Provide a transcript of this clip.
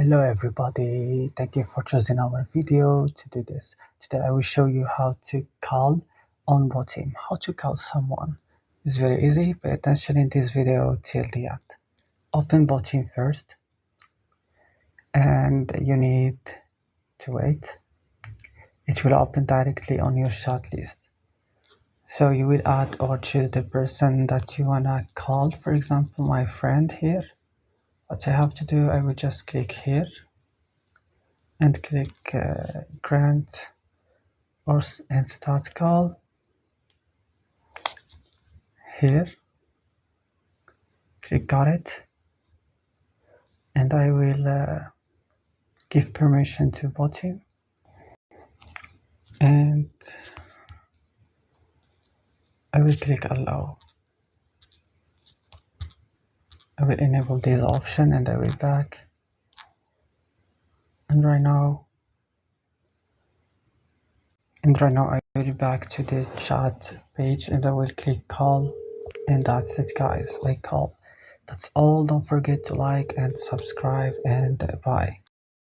Hello everybody, thank you for choosing our video to do this. Today I will show you how to call on Botim. How to call someone. It's very easy, pay attention in this video till the end. Open Botim first and you need to wait. It will open directly on your chat list. So you will add or choose the person that you wanna call, for example my friend here. What I have to do, I will just click here and click grant and start call here. Click got it, and I will give permission to Botim, and I will click allow. I will enable this option and I will back, and right now I will back to the chat page and I will click call, and that's it guys, I call. That's all. Don't forget to like and subscribe, and bye.